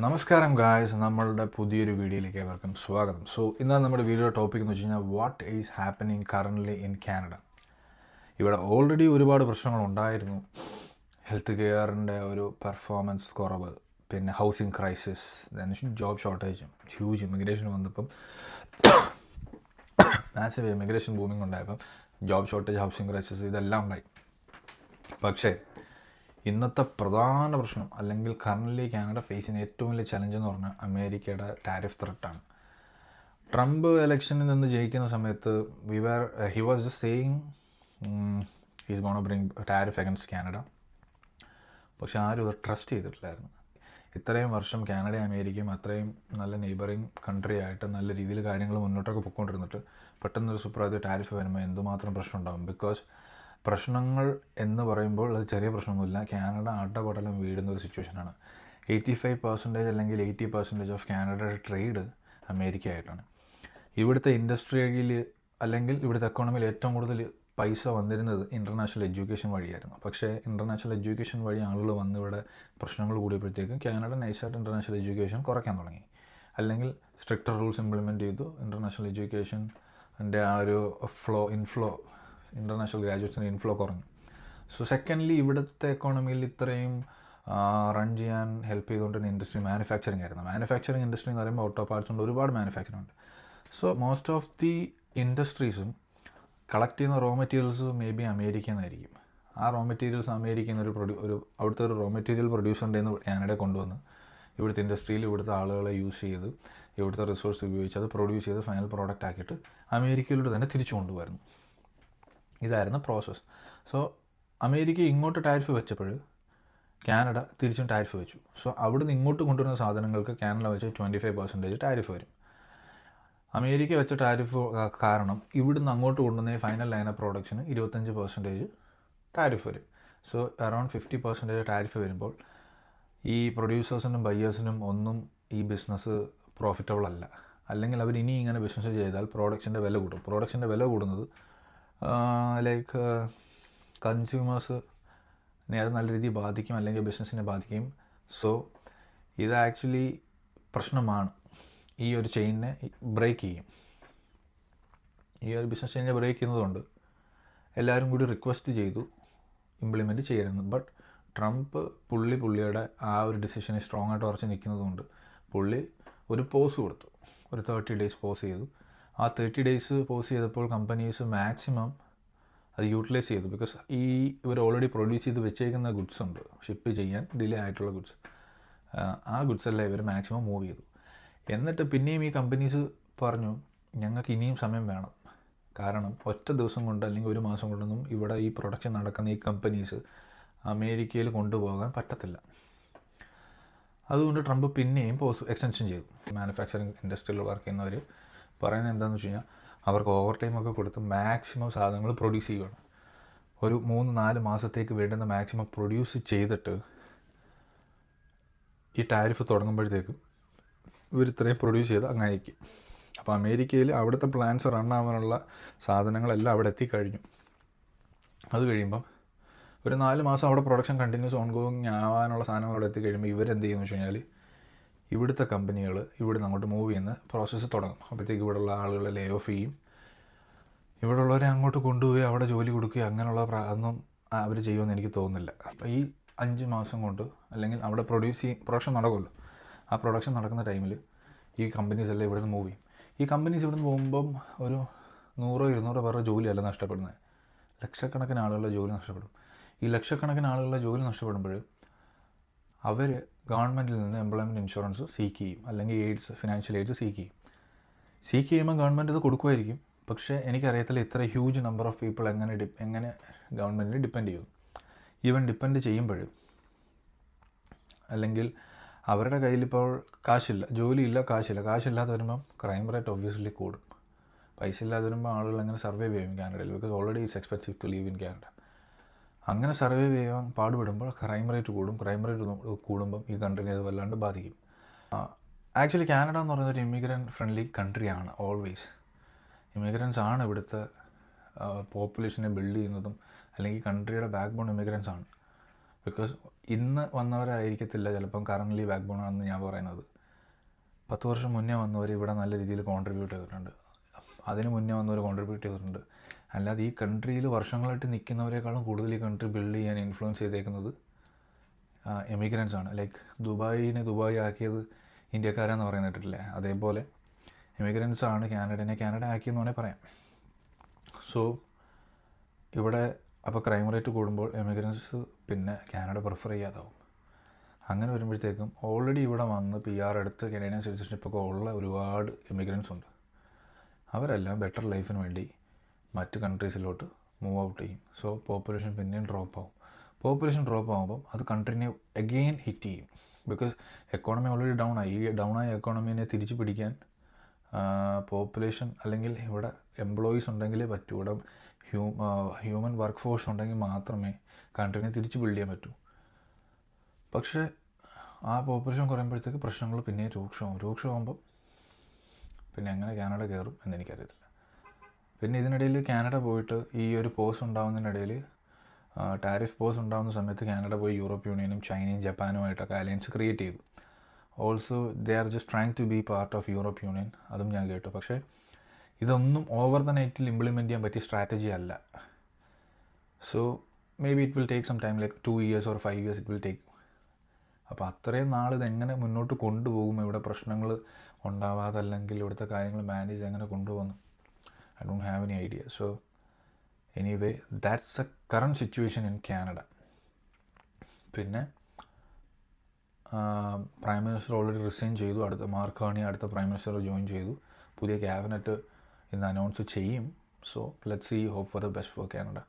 നമസ്കാരം ഗായ്സ്, നമ്മളുടെ പുതിയൊരു വീഡിയോയിലേക്ക് ഏവർക്കും സ്വാഗതം. ഇന്ന് നമ്മുടെ വീഡിയോ ടോപ്പിക് എന്ന് വെച്ച് കഴിഞ്ഞാൽ what is happening currently in Canada. ഇവിടെ ഓൾറെഡി ഒരുപാട് പ്രശ്നങ്ങളുണ്ടായിരുന്നു. ഹെൽത്ത് കെയറിൻ്റെ ഒരു പെർഫോമൻസ് കുറവ്, പിന്നെ ഹൗസിംഗ് ക്രൈസിസ്, ജോബ് ഷോർട്ടേജും, ഹ്യൂജ് ഇമിഗ്രേഷൻ വന്നപ്പം മാസീവ് ഇമിഗ്രേഷൻ ബൂമിംഗ് ഉണ്ടായപ്പം ജോബ് ഷോർട്ടേജ്, ഹൗസിംഗ് ക്രൈസിസ് ഇതെല്ലാം ഉണ്ടായി. പക്ഷേ ഇന്നത്തെ പ്രധാന പ്രശ്നം അല്ലെങ്കിൽ കറൻ്റ്ലി കാനഡ ഫേസ് ചെയ്യുന്ന ഏറ്റവും വലിയ ചലഞ്ച് എന്ന് പറഞ്ഞാൽ അമേരിക്കയുടെ ടാരിഫ് ത്രെട്ടാണ്. ട്രംപ് ഇലക്ഷനിൽ നിന്ന് ജയിക്കുന്ന സമയത്ത് he was just saying he's gonna bring tariff against Canada. പക്ഷെ ആരും അത് ട്രസ്റ്റ് ചെയ്തിട്ടില്ലായിരുന്നു. ഇത്രയും വർഷം കാനഡയും അമേരിക്കയും അത്രയും നല്ല നെയ്ബറിങ് കൺട്രി ആയിട്ട് നല്ല രീതിയിൽ കാര്യങ്ങൾ മുന്നോട്ടൊക്കെ പൊയ്ക്കൊണ്ടിരുന്നിട്ട് പെട്ടെന്നൊരു സുപ്രഭാതത്തിൽ ടാരിഫ് വരുമ്പോൾ എന്തുമാത്രം പ്രശ്നം ഉണ്ടാകും. ബിക്കോസ് പ്രശ്നങ്ങൾ എന്ന് പറയുമ്പോൾ അത് ചെറിയ പ്രശ്നമൊന്നുമില്ല. കാനഡ അടപടലം വീഴുന്ന ഒരു സിറ്റുവേഷനാണ്. 85% അല്ലെങ്കിൽ 80% ഓഫ് കാനഡയുടെ ട്രേഡ് അമേരിക്ക ആയിട്ടാണ്. ഇവിടുത്തെ ഇൻഡസ്ട്രിയിൽ അല്ലെങ്കിൽ ഇവിടുത്തെ എക്കോണമിയിൽ ഏറ്റവും കൂടുതൽ പൈസ വന്നിരുന്നത് ഇൻ്റർനാഷണൽ എഡ്യൂക്കേഷൻ വഴിയായിരുന്നു. പക്ഷേ ഇൻ്റർനാഷണൽ എഡ്യൂക്കേഷൻ വഴി ആളുകൾ വന്ന് ഇവിടെ പ്രശ്നങ്ങൾ കൂടിയപ്പോഴത്തേക്കും കാനഡ നൈസായിട്ട് ഇൻ്റർനാഷണൽ എഡ്യൂക്കേഷൻ കുറയ്ക്കാൻ തുടങ്ങി, അല്ലെങ്കിൽ സ്ട്രിക്റ്റർ റൂൾസ് ഇംപ്ലിമെൻറ്റ് ചെയ്തു. ഇൻ്റർനാഷണൽ എഡ്യൂക്കേഷൻ്റെ ആ ഒരു ഇൻഫ്ലോ ഇൻ്റർനാഷണൽ ഗ്രാജുവേറ്റ്സിൻ്റെ ഇൻഫ്ലോ കുറഞ്ഞു. സെക്കൻഡ്ലി ഇവിടുത്തെ എക്കോണമിയിൽ ഇത്രയും റൺ ചെയ്യാൻ ഹെൽപ്പ് ചെയ്തുകൊണ്ടിരുന്ന ഇൻഡസ്ട്രി മാനുഫാക്ചറിങ് ആയിരുന്നു. മാനുഫാക്ചറിങ് ഇൻഡസ്ട്രി എന്ന് പറയുമ്പോൾ ഓട്ടോ പാർട്സ് ഉണ്ട്, ഒരുപാട് മാനുഫാക്ചറിങ് ഉണ്ട്. മോസ്റ്റ് ഓഫ് ദി ഇൻഡസ്ട്രീസും കളക്ട് ചെയ്യുന്ന റോ മെറ്റീരിയൽസ് മേ ബി അമേരിക്കയിൽ നിന്നായിരിക്കും. ആ റോ മെറ്റീരിയൽസ് അമേരിക്കയിൽ നിന്ന് അവിടുത്തെ ഒരു റോ മെറ്റീരിയൽ പ്രൊഡ്യൂസറിൻ്റെ നിന്ന് കാനഡ കൊണ്ടുവന്ന് ഇവിടുത്തെ ഇൻഡസ്ട്രിയിൽ ഇവിടുത്തെ ആളുകളെ യൂസ് ചെയ്ത് ഇവിടുത്തെ റിസോഴ്സ് ഉപയോഗിച്ച് അത് പ്രൊഡ്യൂസ് ചെയ്ത് ഫൈനൽ പ്രോഡക്റ്റ് ആക്കിയിട്ട് അമേരിക്കയിലൂടെ തന്നെ തിരിച്ചു കൊണ്ടുവരുന്നു. ഇതായിരുന്നു പ്രോസസ്സ്. അമേരിക്ക ഇങ്ങോട്ട് ടാരിഫ് വെച്ചപ്പോൾ കാനഡ തിരിച്ചും ടാരിഫ് വെച്ചു. അവിടുന്ന് ഇങ്ങോട്ട് കൊണ്ടുവരുന്ന സാധനങ്ങൾക്ക് കാനഡ വെച്ച് 25% ടാരിഫ് വരും. അമേരിക്ക വെച്ച ടാരിഫ് കാരണം ഇവിടുന്ന് അങ്ങോട്ട് കൊണ്ടുവന്ന ഫൈനൽ ലൈൻ ഓഫ് പ്രോഡക്ട്സിന് 25% ടാരിഫ് വരും. അറൗണ്ട് 50% ടാരിഫ് വരുമ്പോൾ ഈ പ്രൊഡ്യൂസേഴ്സിനും ബയ്യേഴ്സിനും ഒന്നും ഈ ബിസിനസ് പ്രോഫിറ്റബിൾ അല്ല. അല്ലെങ്കിൽ അവർ ഇനി ഇങ്ങനെ ബിസിനസ് ചെയ്താൽ പ്രോഡക്റ്റിൻ്റെ വില കൂടും. പ്രോഡക്റ്റിൻ്റെ വില കൂടുന്നത് ലൈക്ക് കൺസ്യൂമേഴ്സിനെ അത് നല്ല രീതിയിൽ ബാധിക്കും, അല്ലെങ്കിൽ ബിസിനസ്സിനെ ബാധിക്കും. ഇത് ആക്ച്വലി പ്രശ്നമാണ്. ഈ ഒരു ചെയിനിനെ ബ്രേക്ക് ചെയ്യും. ഈ ഒരു ബിസിനസ് ചെയിനെ ബ്രേക്ക് ചെയ്യുന്നതുകൊണ്ട് എല്ലാവരും കൂടി റിക്വസ്റ്റ് ചെയ്തു ഇംപ്ലിമെൻറ്റ് ചെയ്യരുത്. ബട്ട് ട്രംപ് പുള്ളിയുടെ ആ ഒരു ഡിസിഷനെ സ്ട്രോങ് ആയിട്ട് ഉറച്ച് നിൽക്കുന്നതുകൊണ്ട് പുള്ളി ഒരു പോസ് കൊടുത്തു, ഒരു 30 days പോസ് ചെയ്തു. ആ 30 days പോസ് ചെയ്തപ്പോൾ കമ്പനീസ് മാക്സിമം അത് യൂട്ടിലൈസ് ചെയ്തു. ബിക്കോസ് ഇവർ ഓൾറെഡി പ്രൊഡ്യൂസ് ചെയ്ത് വെച്ചേക്കുന്ന ഗുഡ്സ് ഉണ്ട്, ഷിപ്പ് ചെയ്യാൻ ഡിലേ ആയിട്ടുള്ള ഗുഡ്സ്. ആ ഗുഡ്സ് എല്ലാം ഇവർ മാക്സിമം മൂവ് ചെയ്തു. എന്നിട്ട് പിന്നെയും ഈ കമ്പനീസ് പറഞ്ഞു, ഞങ്ങൾക്ക് ഇനിയും സമയം വേണം. കാരണം ഒറ്റ ദിവസം കൊണ്ട് അല്ലെങ്കിൽ ഒരു മാസം കൊണ്ടൊന്നും ഇവിടെ ഈ പ്രൊഡക്ഷൻ നടക്കുന്ന ഈ കമ്പനീസ് അമേരിക്കയിൽ കൊണ്ടുപോകാൻ പറ്റത്തില്ല. അതുകൊണ്ട് ട്രംപ് പിന്നെയും എക്സ്റ്റൻഷൻ ചെയ്തു. മാനുഫാക്ചറിങ് ഇൻഡസ്ട്രിയിൽ വർക്ക് ചെയ്യുന്നവർ പറയുന്നത് എന്താണെന്ന് വെച്ച് കഴിഞ്ഞാൽ അവർക്ക് ഓവർ ടൈമൊക്കെ കൊടുത്ത് മാക്സിമം സാധനങ്ങൾ പ്രൊഡ്യൂസ് ചെയ്യുകയാണ്. ഒരു 3-4 മാസത്തേക്ക് വേണ്ടുന്ന മാക്സിമം പ്രൊഡ്യൂസ് ചെയ്തിട്ട് ഈ ടാരിഫ് തുടങ്ങുമ്പോഴത്തേക്കും ഇവർ ഇത്രയും പ്രൊഡ്യൂസ് ചെയ്ത് അങ്ങ് അയക്കും. അപ്പോൾ അമേരിക്കയിൽ അവിടുത്തെ പ്ലാന്റ്സ് റൺ ആവാനുള്ള സാധനങ്ങളെല്ലാം അവിടെ എത്തിക്കഴിഞ്ഞു. അത് കഴിയുമ്പം ഒരു 4 മാസം അവിടെ പ്രൊഡക്ഷൻ കണ്ടിന്യൂസ് ഓൺഗോയിങ് ആവാനുള്ള സാധനങ്ങൾ അവിടെ എത്തിക്കഴിയുമ്പോൾ ഇവരെന്ത് ചെയ്യുമെന്ന് വെച്ച് കഴിഞ്ഞാൽ ഇവിടുത്തെ കമ്പനികൾ ഇവിടുന്ന് അങ്ങോട്ട് മൂവ് ചെയ്യുന്ന പ്രോസസ്സ് തുടങ്ങും. അപ്പോഴത്തേക്ക് ഇവിടെയുള്ള ആളുകളെ ലേ ഓഫ് ചെയ്യും. ഇവിടെ ഉള്ളവരെ അങ്ങോട്ട് കൊണ്ടുപോയി അവിടെ ജോലി കൊടുക്കുകയോ അങ്ങനെയുള്ള ഒന്നും അവർ ചെയ്യുമെന്ന് എനിക്ക് തോന്നുന്നില്ല. അപ്പോൾ ഈ 5 മാസം കൊണ്ട് അല്ലെങ്കിൽ അവിടെ പ്രൊഡക്ഷൻ നടക്കുമല്ലോ, ആ പ്രൊഡക്ഷൻ നടക്കുന്ന ടൈമിൽ ഈ കമ്പനീസ് എല്ലാം ഇവിടുന്ന് മൂവ് ചെയ്യും. ഈ കമ്പനീസ് ഇവിടുന്ന് പോകുമ്പം ഒരു 100-200 പേരുടെ ജോലിയല്ല നഷ്ടപ്പെടുന്നത്, ലക്ഷക്കണക്കിന് ആളുകളുടെ ജോലി നഷ്ടപ്പെടും. ഈ ലക്ഷക്കണക്കിന് ആളുകളുടെ ജോലി നഷ്ടപ്പെടുമ്പോൾ അവർ ഗവൺമെൻറ്റിൽ നിന്ന് എംപ്ലോയ്മെൻറ്റ് ഇൻഷുറൻസ് സീക്ക് ചെയ്യും, അല്ലെങ്കിൽ ഫിനാൻഷ്യൽ എയ്ഡ്സ് സീക്ക് ചെയ്യുമ്പോൾ ഗവൺമെൻറ് ഇത് കൊടുക്കുമായിരിക്കും. പക്ഷേ എനിക്കറിയത്തില്ല ഇത്ര ഹ്യൂജ് നമ്പർ ഓഫ് പീപ്പിൾ എങ്ങനെ ഗവൺമെൻറ്റിന് ഡിപ്പെൻഡ് ചെയ്യും. ഈവൻ ഡിപ്പെൻഡ് ചെയ്യുമ്പോൾ അല്ലെങ്കിൽ അവരുടെ കയ്യിലിപ്പോൾ കാശില്ല, ജോലിയില്ല, കാശില്ലാതെ വരുമ്പം ക്രൈം റേറ്റ് ഒബ്വിയസ്ലി കൂടും. പൈസ ഇല്ലാതെ വരുമ്പോൾ ആളുകൾ എങ്ങനെ സർവൈവ് ചെയ്യും കാനഡയിൽ? Because already it's expensive to live in Canada. അങ്ങനെ സർവൈവ് ചെയ്യാൻ പാടുപെടുമ്പോൾ ക്രൈം റേറ്റ് കൂടും. ക്രൈം റേറ്റ് കൂടുമ്പം ഈ കൺട്രീനെ അത് വല്ലാണ്ട് ബാധിക്കും. ആക്ച്വലി കാനഡ എന്ന് പറയുന്നത് ഒരു ഇമിഗ്രൻറ്റ് ഫ്രണ്ട്ലി കൺട്രിയാണ്. ഓൾവേസ് ഇമിഗ്രൻസ് ആണ് ഇവിടുത്തെ പോപ്പുലേഷനെ ബിൽഡ് ചെയ്യുന്നതും, അല്ലെങ്കിൽ കൺട്രിയുടെ ബാക്ക് ബോൺ ഇമിഗ്രൻസ് ആണ്. ബിക്കോസ് ഇന്ന് വന്നവരായിരിക്കത്തില്ല ചിലപ്പം കറൻ്റ്ലി ബാക്ക് ബോൺ ആണെന്ന് ഞാൻ പറയുന്നത്. 10 വർഷം മുന്നേ വന്നവർ ഇവിടെ നല്ല രീതിയിൽ കോൺട്രിബ്യൂട്ട് ചെയ്തിട്ടുണ്ട്, അതിന് മുന്നേ വന്നവർ കോൺട്രിബ്യൂട്ട് ചെയ്തിട്ടുണ്ട്. അല്ലാതെ ഈ കൺട്രിയിൽ വർഷങ്ങളായിട്ട് നിൽക്കുന്നവരെക്കാളും കൂടുതൽ ഈ കൺട്രി ബിൽഡ് ചെയ്യാൻ ഇൻഫ്ലുവൻസ് ചെയ്തേക്കുന്നത് എമിഗ്രൻസ് ആണ്. ലൈക്ക് ദുബായിനെ ദുബായ് ആക്കിയത് ഇന്ത്യക്കാരെന്ന് പറയുന്നത് കേട്ടിട്ടില്ലേ, അതേപോലെ എമിഗ്രൻസ് ആണ് കാനഡ ആക്കിയെന്ന് വേണമെങ്കിൽ പറയാം. സോ ഇവിടെ അപ്പോൾ ക്രൈം റേറ്റ് കൂടുമ്പോൾ എമിഗ്രൻസ് പിന്നെ കാനഡ പ്രിഫർ ചെയ്യാതാവും. അങ്ങനെ വരുമ്പോഴത്തേക്കും ഓൾറെഡി ഇവിടെ വന്ന് PR എടുത്ത് കനേഡിയൻ സിറ്റിസൺഷിപ്പൊക്കെ ഉള്ള ഒരുപാട് ഇമിഗ്രൻസ് ഉണ്ട്. അവരെല്ലാം ബെറ്റർ ലൈഫിന് വേണ്ടി മറ്റ് കൺട്രീസിലോട്ട് മൂവ് ഔട്ട് ചെയ്യും. സോ പോപ്പുലേഷൻ പിന്നെയും ഡ്രോപ്പ് ആവും. പോപ്പുലേഷൻ ഡ്രോപ്പ് ആകുമ്പം അത് കൺട്രീനെ അഗെയിൻ ഹിറ്റ് ചെയ്യും. ബിക്കോസ് എക്കോണമി ഓൾറെഡി ഡൗൺ ആയി. ഈ ഡൗൺ ആയ എക്കോണമീനെ തിരിച്ചു പിടിക്കാൻ പോപ്പുലേഷൻ അല്ലെങ്കിൽ ഇവിടെ എംപ്ലോയീസ് ഉണ്ടെങ്കിലേ പറ്റൂ. ഇവിടെ ഹ്യൂമൻ വർക്ക് ഫോഴ്സ് ഉണ്ടെങ്കിൽ മാത്രമേ കൺട്രീനെ തിരിച്ച് ബിൽഡ് ചെയ്യാൻ പറ്റൂ. പക്ഷേ ആ പോപ്പുലേഷൻ കുറയുമ്പോഴത്തേക്ക് പ്രശ്നങ്ങൾ പിന്നെ രൂക്ഷമാകുമ്പം പിന്നെ എങ്ങനെ കാനഡ കയറും എന്നെനിക്കറിയത്തില്ല. പിന്നെ ഇതിനിടയിൽ കാനഡ പോയിട്ട് ഈ ഒരു പോസ് ഉണ്ടാകുന്നതിനിടയിൽ ടാരിഫ് പോസ് ഉണ്ടാകുന്ന സമയത്ത് കാനഡ പോയി യൂറോപ്പ് യൂണിയനും ചൈനയും ജപ്പാനുമായിട്ടൊക്കെ അലയൻസ് ക്രിയേറ്റ് ചെയ്തു. Also they are just trying to be part of Europe union, അതും ഞാൻ കേട്ടു. പക്ഷേ ഇതൊന്നും ഓവർ ദ നൈറ്റിൽ ഇംപ്ലിമെൻറ്റ് ചെയ്യാൻ പറ്റിയ സ്ട്രാറ്റജി അല്ല. So maybe it will take some time, like 2 years or 5 years it will take. അപ്പോൾ അത്രയും നാൾ ഇതെങ്ങനെ മുന്നോട്ട് കൊണ്ടുപോകും, ഇവിടെ പ്രശ്നങ്ങൾ ഉണ്ടാവാതെ അല്ലെങ്കിൽ ഇവിടുത്തെ കാര്യങ്ങൾ മാനേജ് എങ്ങനെ കൊണ്ടുപോകുന്നു, I don't have any idea. So anyway that's a current situation in Canada. പിന്നെ പ്രൈം മിനിസ്റ്റർ ഓൾറെഡി റിസൈൻ ചെയ്തു. മാർക്ക് കാർണി അടുത്ത പ്രൈം മിനിസ്റ്റർ ജോയിൻ ചെയ്തു. പുതിയ ക്യാബിനറ്റ് ഇന്ന് അനൗൺസ് ചെയ്യും. So let's see, hope for the best for Canada.